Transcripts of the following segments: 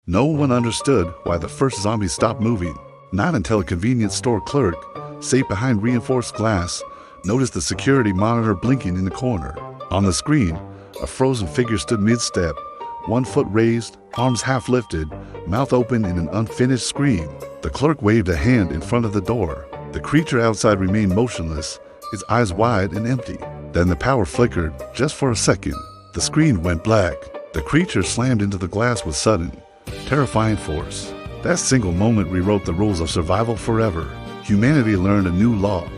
No one understood why the first zombies stopped moving, not until a convenience store clerk, safe behind reinforced glass, noticed the security monitor blinking in the corner. On the screen, a frozen figure stood mid-step, 1 foot raised, arms half lifted, mouth open in an unfinished scream. The clerk waved a hand in front of the door. The creature outside remained motionless, its eyes wide and empty. Then the power flickered, just for a second. The screen went black. The creature slammed into the glass with sudden, terrifying force. That single moment rewrote the rules of survival forever. Humanity learned a new law,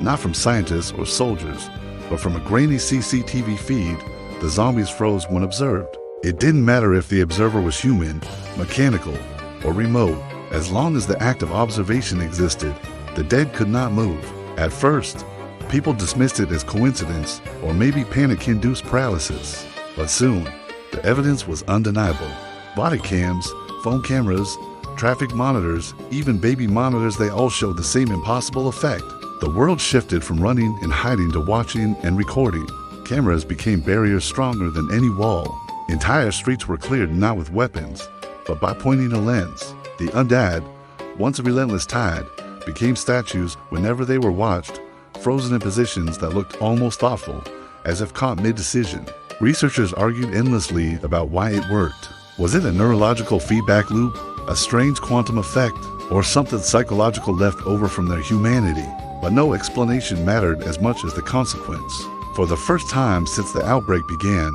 not from scientists or soldiers, but from a grainy CCTV feed. The zombies froze when observed. It didn't matter if the observer was human, mechanical, or remote. As long as the act of observation existed, the dead could not move. At first, people dismissed it as coincidence or maybe panic-induced paralysis. But soon, the evidence was undeniable. Body cams, phone cameras, traffic monitors, even baby monitors, they all showed the same impossible effect. The world shifted from running and hiding to watching and recording. Cameras became barriers stronger than any wall. Entire streets were cleared not with weapons, but by pointing a lens. The undead, once a relentless tide, became statues whenever they were watched, frozen in positions that looked almost awful, as if caught mid-decision. Researchers argued endlessly about why it worked. Was it a neurological feedback loop, a strange quantum effect, or something psychological left over from their humanity? But no explanation mattered as much as the consequence. For the first time since the outbreak began,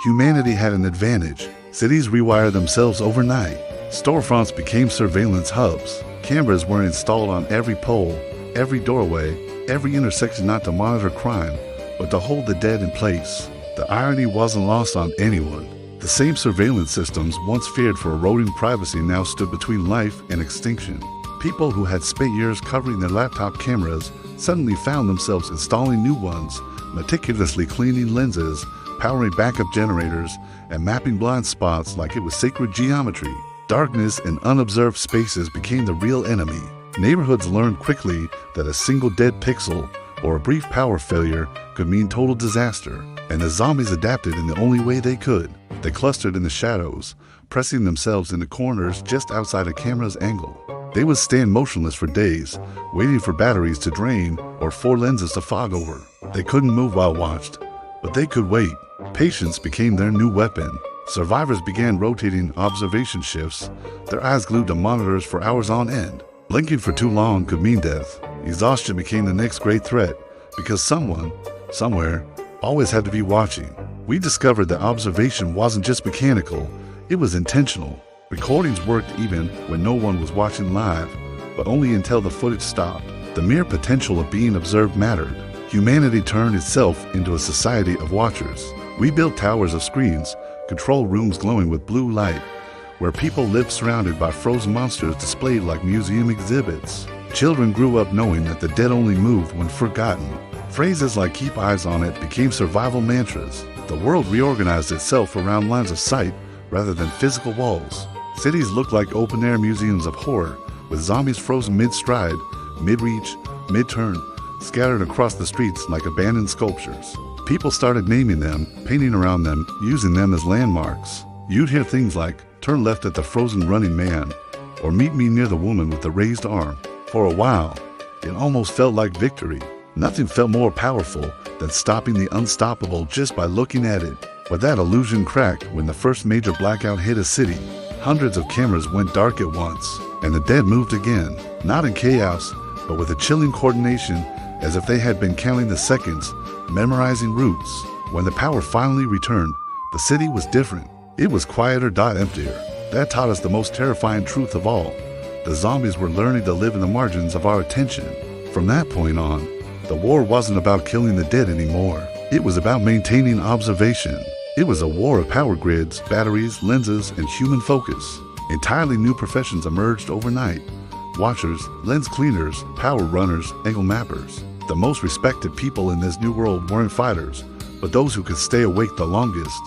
humanity had an advantage. Cities rewired themselves overnight. Storefronts became surveillance hubs. Cameras were installed on every pole, every doorway, every intersection, not to monitor crime, but to hold the dead in place. The irony wasn't lost on anyone. The same surveillance systems once feared for eroding privacy now stood between life and extinction. People who had spent years covering their laptop cameras suddenly found themselves installing new ones, meticulously cleaning lenses, powering backup generators, and mapping blind spots like it was sacred geometry. Darkness and unobserved spaces became the real enemy. Neighborhoods learned quickly that a single dead pixel or a brief power failure could mean total disaster, and the zombies adapted in the only way they could. They clustered in the shadows, pressing themselves into corners just outside a camera's angle. They would stand motionless for days, waiting for batteries to drain or 4 lenses to fog over. They couldn't move while watched, but they could wait. Patience became their new weapon. Survivors began rotating observation shifts, their eyes glued to monitors for hours on end. Blinking for too long could mean death. Exhaustion became the next great threat, because someone, somewhere, always had to be watching. We discovered that observation wasn't just mechanical, it was intentional. Recordings worked even when no one was watching live, but only until the footage stopped. The mere potential of being observed mattered. Humanity turned itself into a society of watchers. We built towers of screens, control rooms glowing with blue light, where people lived surrounded by frozen monsters displayed like museum exhibits. Children grew up knowing that the dead only moved when forgotten. Phrases like "keep eyes on it" became survival mantras. The world reorganized itself around lines of sight rather than physical walls. Cities looked like open-air museums of horror, with zombies frozen mid-stride, mid-reach, mid-turn, scattered across the streets like abandoned sculptures. People started naming them, painting around them, using them as landmarks. You'd hear things like, "turn left at the frozen running man," or "meet me near the woman with the raised arm." For a while, it almost felt like victory. Nothing felt more powerful than stopping the unstoppable just by looking at it. But that illusion cracked when the first major blackout hit a city. Hundreds of cameras went dark at once, and the dead moved again, not in chaos, but with a chilling coordination, as if they had been counting the seconds, memorizing routes. When the power finally returned, the city was different. It was quieter, emptier. That taught us the most terrifying truth of all. The zombies were learning to live in the margins of our attention. From that point on, the war wasn't about killing the dead anymore. It was about maintaining observation. It was a war of power grids, batteries, lenses, and human focus. Entirely new professions emerged overnight. Watchers, lens cleaners, power runners, angle mappers. The most respected people in this new world weren't fighters, but those who could stay awake the longest,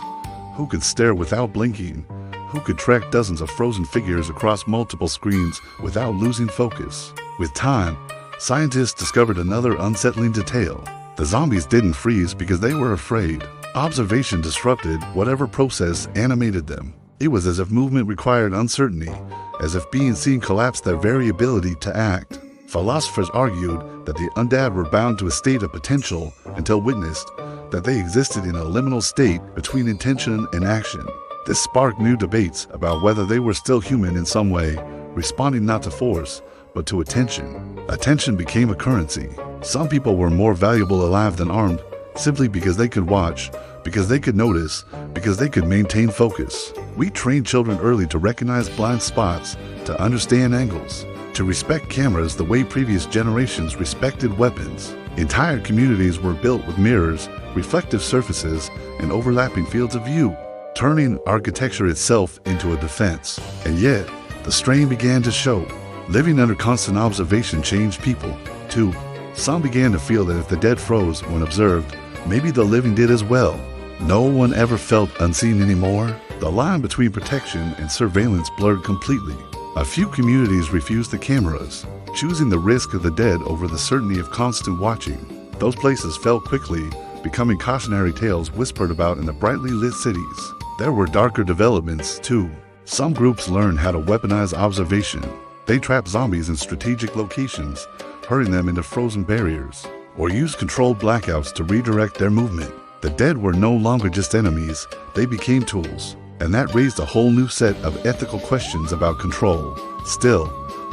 who could stare without blinking, who could track dozens of frozen figures across multiple screens without losing focus. With time, scientists discovered another unsettling detail. The zombies didn't freeze because they were afraid. Observation disrupted whatever process animated them. It was as if movement required uncertainty, as if being seen collapsed their very ability to act. Philosophers argued that the undead were bound to a state of potential until witnessed, that they existed in a liminal state between intention and action. This sparked new debates about whether they were still human in some way, responding not to force, but to attention. Attention became a currency. Some people were more valuable alive than armed, simply because they could watch, because they could notice, because they could maintain focus. We trained children early to recognize blind spots, to understand angles, to respect cameras the way previous generations respected weapons. Entire communities were built with mirrors, reflective surfaces, and overlapping fields of view, turning architecture itself into a defense. And yet, the strain began to show. Living under constant observation changed people, too. Some began to feel that if the dead froze when observed, maybe the living did as well. No one ever felt unseen anymore. The line between protection and surveillance blurred completely. A few communities refused the cameras, choosing the risk of the dead over the certainty of constant watching. Those places fell quickly, becoming cautionary tales whispered about in the brightly lit cities. There were darker developments, too. Some groups learned how to weaponize observation. They trapped zombies in strategic locations, herding them into frozen barriers, or used controlled blackouts to redirect their movement. The dead were no longer just enemies, they became tools, and that raised a whole new set of ethical questions about control. Still,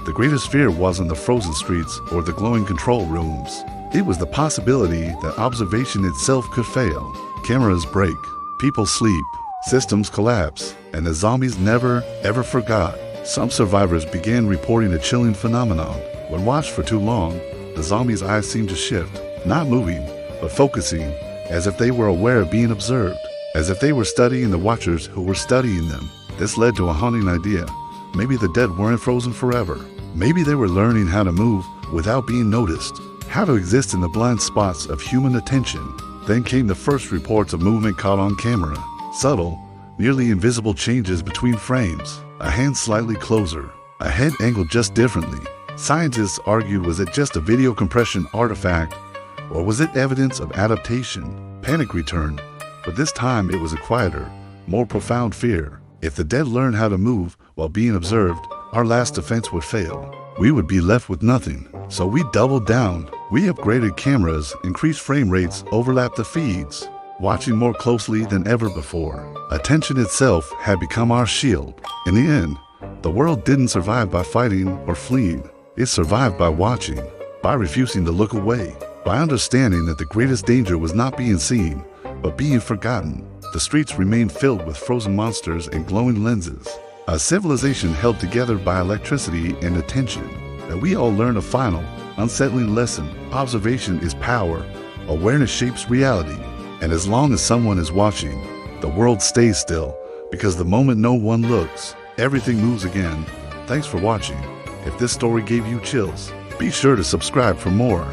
the greatest fear wasn't the frozen streets or the glowing control rooms. It was the possibility that observation itself could fail. Cameras break, people sleep, systems collapse, and the zombies never, ever forgot. Some survivors began reporting a chilling phenomenon. When watched for too long, the zombies' eyes seemed to shift, not moving, but focusing, as if they were aware of being observed, as if they were studying the watchers who were studying them. This led to a haunting idea. Maybe the dead weren't frozen forever. Maybe they were learning how to move without being noticed, how to exist in the blind spots of human attention. Then came the first reports of movement caught on camera. Subtle, nearly invisible changes between frames. A hand slightly closer, a head angled just differently. Scientists argued, was it just a video compression artifact, or was it evidence of adaptation? Panic returned, but this time it was a quieter, more profound fear. If the dead learned how to move while being observed, our last defense would fail. We would be left with nothing. So we doubled down. We upgraded cameras, increased frame rates, overlapped the feeds, watching more closely than ever before. Attention itself had become our shield. In the end, the world didn't survive by fighting or fleeing. It survived by watching, by refusing to look away, by understanding that the greatest danger was not being seen, but being forgotten. The streets remained filled with frozen monsters and glowing lenses. A civilization held together by electricity and attention. And we all learned a final, unsettling lesson. Observation is power. Awareness shapes reality. And as long as someone is watching, the world stays still, because the moment no one looks, everything moves again. Thanks for watching. If this story gave you chills, be sure to subscribe for more.